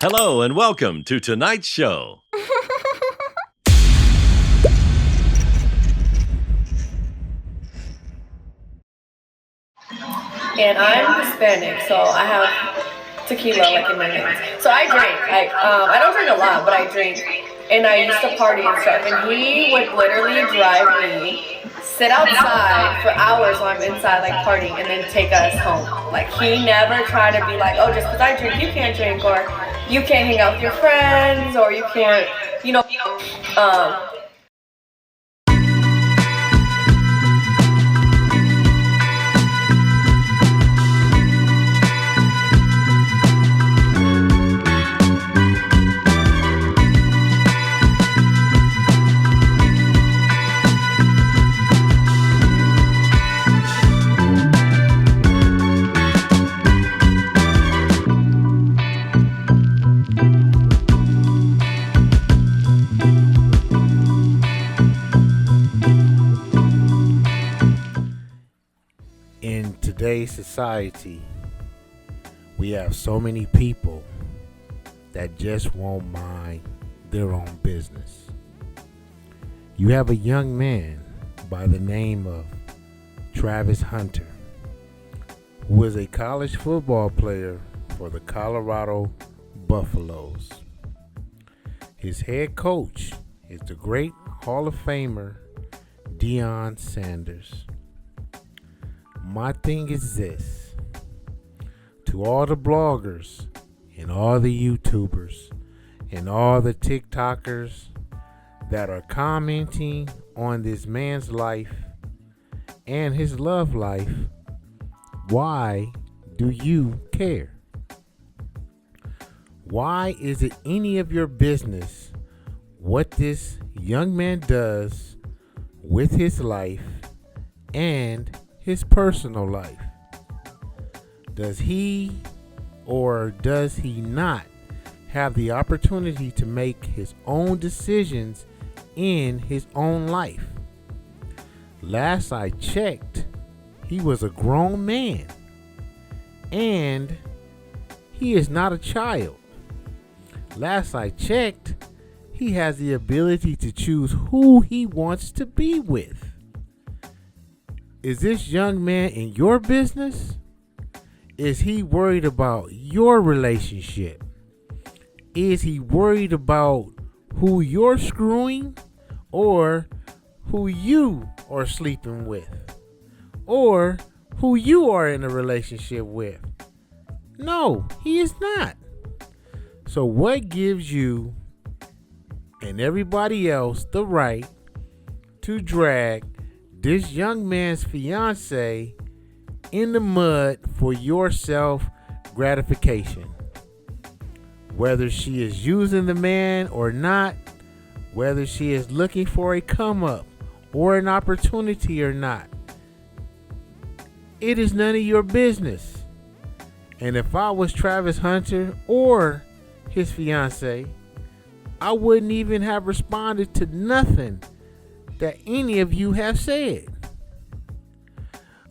Hello and welcome to tonight's show. And I'm Hispanic, so I have tequila like in my veins. So I drink. I don't drink a lot, but I drink. And I used to party and stuff. And he would literally drive me, sit outside for hours while I'm inside like partying, and then take us home. Like he never tried to be like, oh, just because I drink, you can't drink, or you can't hang out with your friends, or you can't, um, In today's society, we have so many people that just won't mind their own business. You have a young man by the name of Travis Hunter, who is a college football player for the Colorado Buffaloes. His head coach is the great Hall of Famer Deion Sanders. My thing is this: to all the bloggers and all the YouTubers and all the TikTokers that are commenting on this man's life and his love life, why do you care? Why is it any of your business what this young man does with his life and his personal life? Does he or does he not have the opportunity to make his own decisions in his own life? Last I checked, he was a grown man and he is not a child. Last I checked, he has the ability to choose who he wants to be with. Is this young man in your business? Is he worried about your relationship? Is he worried about who you're screwing or who you are sleeping with or who you are in a relationship with? No, he is not. So what gives you and everybody else the right to drag this young man's fiance in the mud for your self gratification? Whether she is using the man or not, whether she is looking for a come up or an opportunity or not, it is none of your business. And if I was Travis Hunter or his fiance, I wouldn't even have responded to nothing that any of you have said.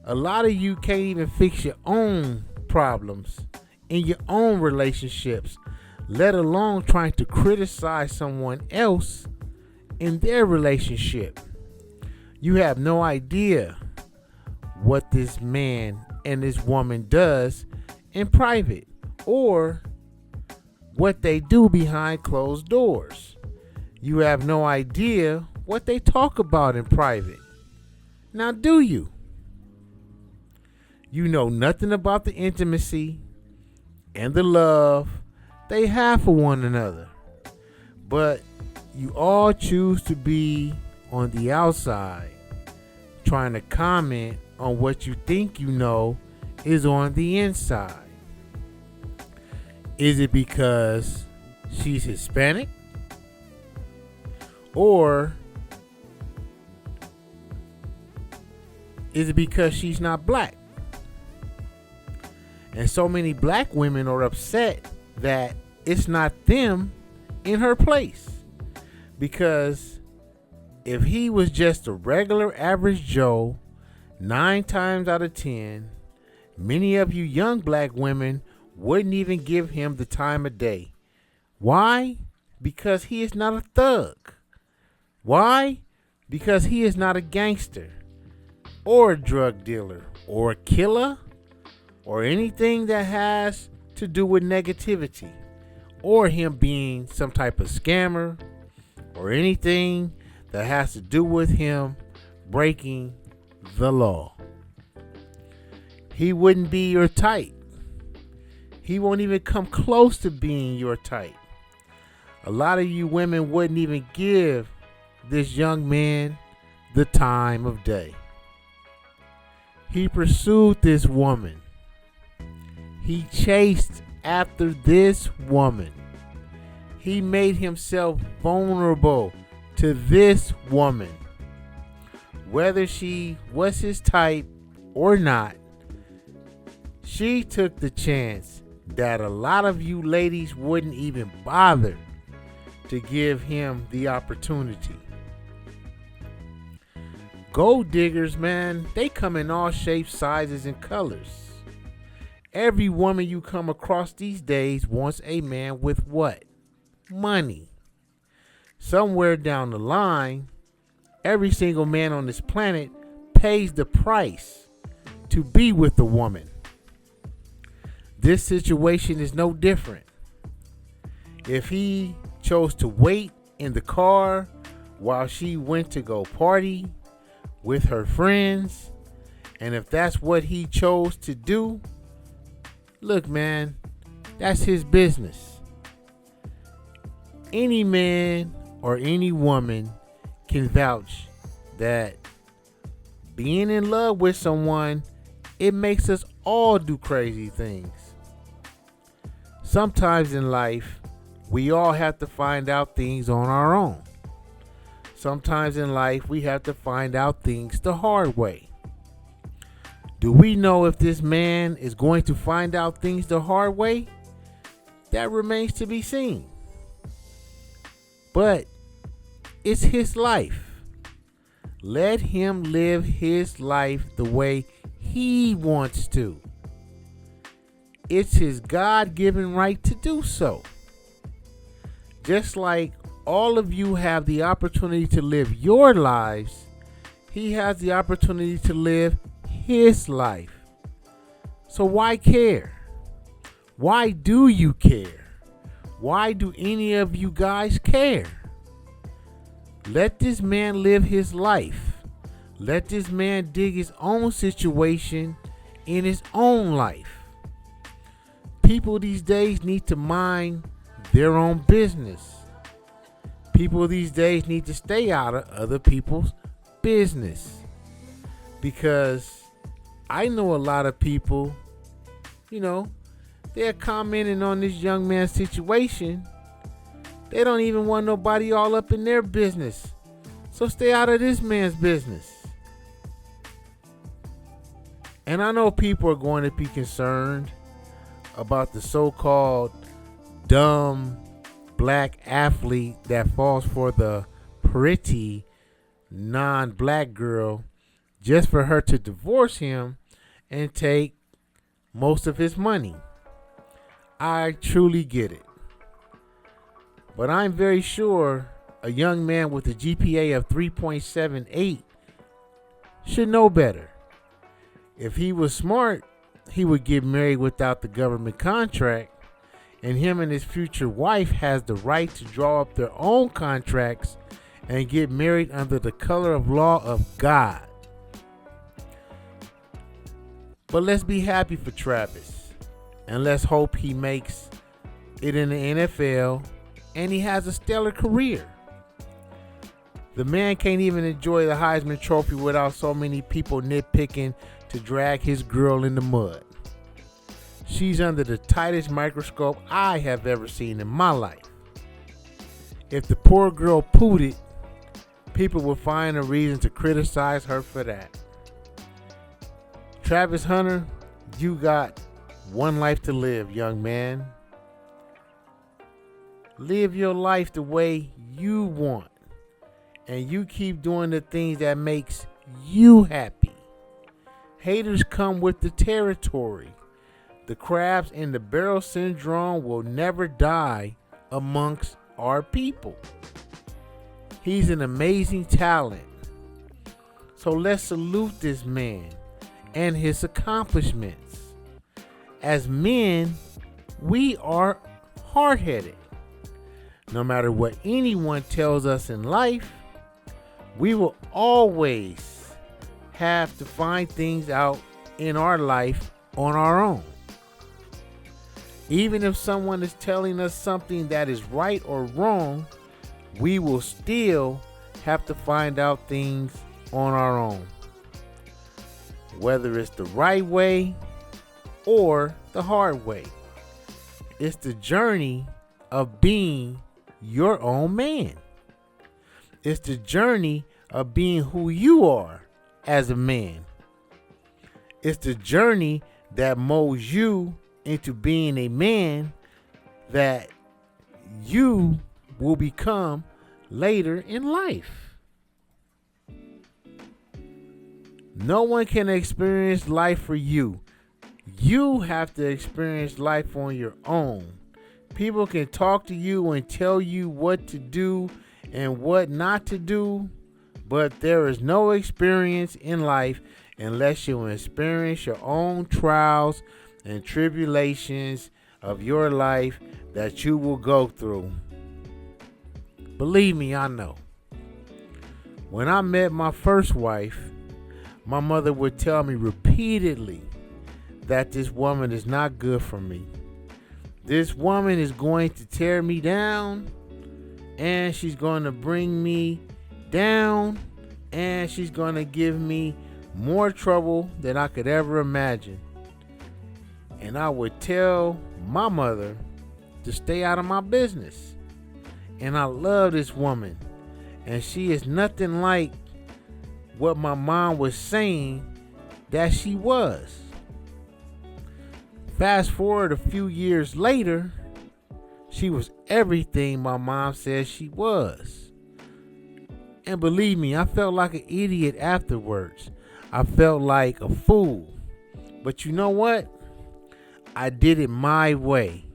A lot of you can't even fix your own problems in your own relationships, let alone trying to criticize someone else in their relationship. You have no idea what this man and this woman does in private or what they do behind closed doors. You have no idea what they talk about in private. Now, do you? You know nothing about the intimacy and the love they have for one another. But you all choose to be on the outside trying to comment on what you think you know is on the inside. Is it because she's Hispanic? Or is it because she's not black? And so many black women are upset that it's not them in her place. Because if he was just a regular average Joe, 9 times out of 10, many of you young black women wouldn't even give him the time of day. Why? Because he is not a thug. Why? Because he is not a gangster or a drug dealer or a killer or anything that has to do with negativity or him being some type of scammer or anything that has to do with him breaking the law. He wouldn't be your type. He won't even come close to being your type. A lot of you women wouldn't even give this young man the time of day. He pursued this woman. He chased after this woman. He made himself vulnerable to this woman. Whether she was his type or not, she took the chance that a lot of you ladies wouldn't even bother to give him the opportunity. Gold diggers, man, they come in all shapes, sizes, and colors. Every woman you come across these days wants a man with what? Money. Somewhere down the line, every single man on this planet pays the price to be with a woman. This situation is no different. If he chose to wait in the car while she went to go party with her friends, and if that's what he chose to do, look, man, that's his business. Any man or any woman can vouch that being in love with someone, it makes us all do crazy things. Sometimes in life, we all have to find out things on our own. Sometimes in life, we have to find out things the hard way. Do we know if this man is going to find out things the hard way? That remains to be seen. But it's his life. Let him live his life the way he wants to. It's his God-given right to do so. Just like all of you have the opportunity to live your lives, he has the opportunity to live his life. So why care? Why do you care? Why do any of you guys care? Let this man live his life. Let this man dig his own situation in his own life. People these days need to mind their own business. People these days need to stay out of other people's business. Because I know a lot of people, they're commenting on this young man's situation. They don't even want nobody all up in their business. So stay out of this man's business. And I know people are going to be concerned about the so-called dumb black athlete that falls for the pretty non-black girl just for her to divorce him and take most of his money. I truly get it. But I'm very sure a young man with a GPA of 3.78 should know better. If he was smart, he would get married without the government contract, and him and his future wife has the right to draw up their own contracts and get married under the color of law of God. But let's be happy for Travis, and let's hope he makes it in the NFL and he has a stellar career. The man can't even enjoy the Heisman Trophy without so many people nitpicking to drag his girl in the mud. She's under the tightest microscope I have ever seen in my life. If the poor girl pooted, people would find a reason to criticize her for that. Travis Hunter, you got one life to live, young man. Live your life the way you want, and you keep doing the things that makes you happy. Haters come with the territory. The crabs in the barrel syndrome will never die amongst our people. He's an amazing talent. So let's salute this man and his accomplishments. As men, we are hard-headed. No matter what anyone tells us in life, we will always have to find things out in our life on our own. Even if someone is telling us something that is right or wrong, we will still have to find out things on our own. Whether it's the right way or the hard way. It's the journey of being your own man. It's the journey of being who you are as a man. It's the journey that molds you into being a man that you will become later in life. No one can experience life for you. You have to experience life on your own. People can talk to you and tell you what to do and what not to do, but there is no experience in life unless you experience your own trials and tribulations of your life that you will go through. Believe me, I know. When I met my first wife, my mother would tell me repeatedly that this woman is not good for me. This woman is going to tear me down, and she's going to bring me down, and she's going to give me more trouble than I could ever imagine. And I would tell my mother to stay out of my business. And I love this woman, and she is nothing like what my mom was saying that she was. Fast forward a few years later, she was everything my mom said she was. And believe me, I felt like an idiot afterwards. I felt like a fool. But you know what? I did it my way.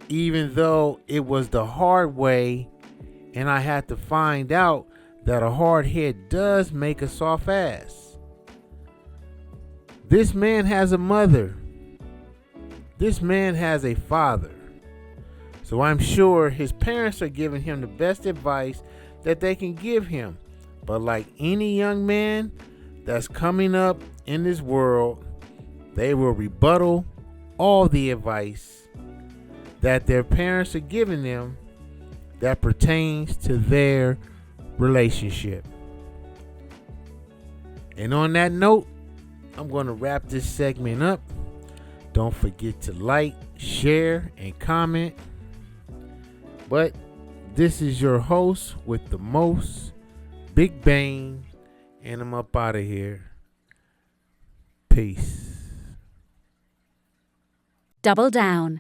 Even though it was the hard way, and I had to find out that a hard head does make a soft ass. This man has a mother. This man has a father. So I'm sure his parents are giving him the best advice that they can give him. But like any young man that's coming up in this world, they will rebuttal all the advice that their parents are giving them that pertains to their relationship. And on that note, I'm going to wrap this segment up. Don't forget to like, share, and comment. But this is your host with the most, Big Bang, and I'm up out of here. Peace. Double Down.